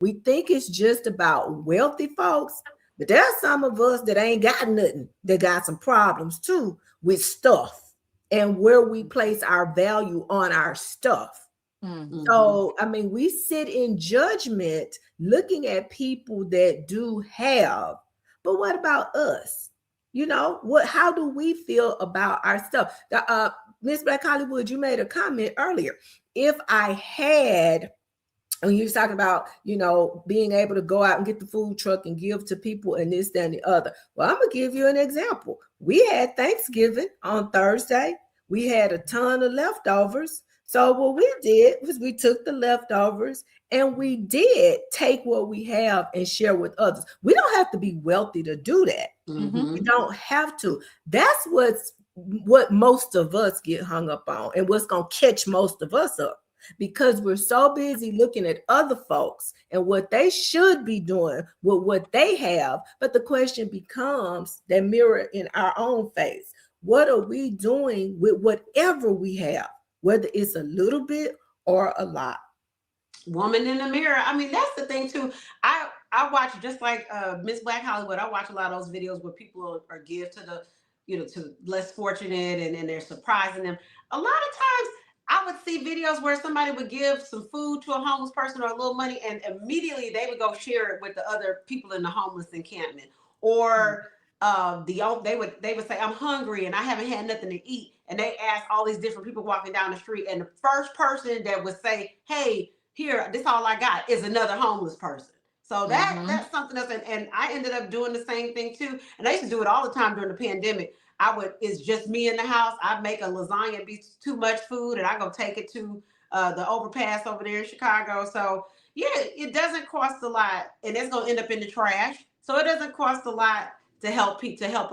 We think it's just about wealthy folks, but there's some of us that ain't got nothing, that got some problems too with stuff and where we place our value on our stuff. Mm-hmm. So, I mean, we sit in judgment looking at people that do have, but what about us? You know, how do we feel about our stuff? Miss Black Hollywood, you made a comment earlier. If I had, and you was talking about, being able to go out and get the food truck and give to people and this, that, and the other. Well, I'm gonna give you an example. We had Thanksgiving on Thursday. We had a ton of leftovers. So what we did was we took the leftovers and we did take what we have and share with others. We don't have to be wealthy to do that. Mm-hmm. We don't have to. That's what most of us get hung up on, and what's gonna catch most of us up, because we're so busy looking at other folks and what they should be doing with what they have. But the question becomes, that mirror in our own face. What are we doing with whatever we have, whether it's a little bit or a lot? Woman in the mirror. I mean, that's the thing too. I watch, just like Miss Black Hollywood, I watch a lot of those videos where people are give to the, to less fortunate, and they're surprising them. A lot of times I would see videos where somebody would give some food to a homeless person or a little money, and immediately they would go share it with the other people in the homeless encampment. Or they would say, I'm hungry and I haven't had nothing to eat. And they ask all these different people walking down the street. And the first person that would say, hey, here, this all I got, is another homeless person. So that's something else. And I ended up doing the same thing too. And I used to do it all the time during the pandemic. It's just me in the house. I'd make a lasagna, it'd be too much food, and I go take it to the overpass over there in Chicago. So yeah, it doesn't cost a lot, and it's gonna end up in the trash. So it doesn't cost a lot to help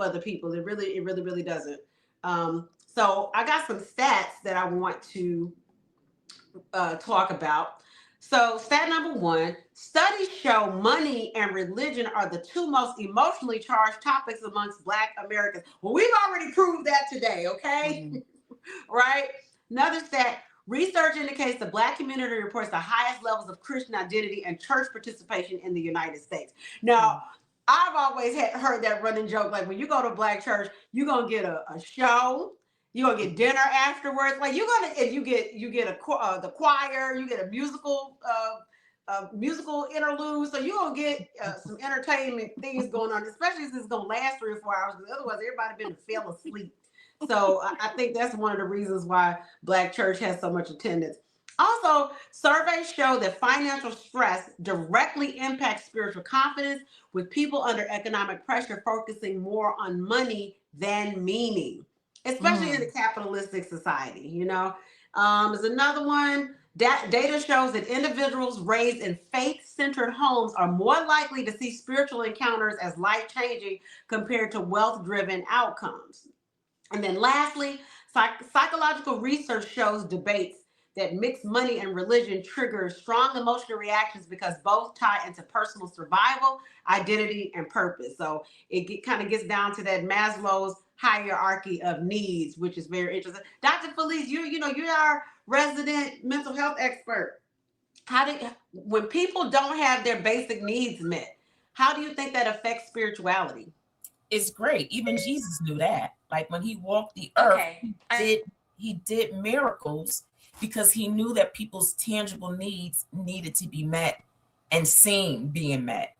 other people. It really doesn't. So I got some stats that I want to talk about. So stat number 1, studies show money and religion are the 2 most emotionally charged topics amongst Black Americans. Well, we've already proved that today, okay? Right? Another stat, research indicates the Black community reports the highest levels of Christian identity and church participation in the United States. Now, I've always heard that running joke, like when you go to a Black church, you're going to get a show. You're gonna get dinner afterwards. Like if you get the choir, you get a musical interlude. So you're gonna get some entertainment things going on, especially since it's gonna last 3 or 4 hours. Because otherwise, everybody been fell asleep. So I think that's one of the reasons why Black church has so much attendance. Also, surveys show that financial stress directly impacts spiritual confidence, with people under economic pressure focusing more on money than meaning, especially in a capitalistic society. There's another one. Data shows that individuals raised in faith-centered homes are more likely to see spiritual encounters as life-changing compared to wealth-driven outcomes. And then lastly, psychological research shows debates that mixed money and religion trigger strong emotional reactions because both tie into personal survival, identity, and purpose. So it kind of gets down to that Maslow's hierarchy of needs, which is very interesting. Dr. Felice, you're our resident mental health expert. When people don't have their basic needs met, how do you think that affects spirituality? It's great. Even Jesus knew that. Like when he walked the earth, he did miracles because he knew that people's tangible needs needed to be met and seen being met.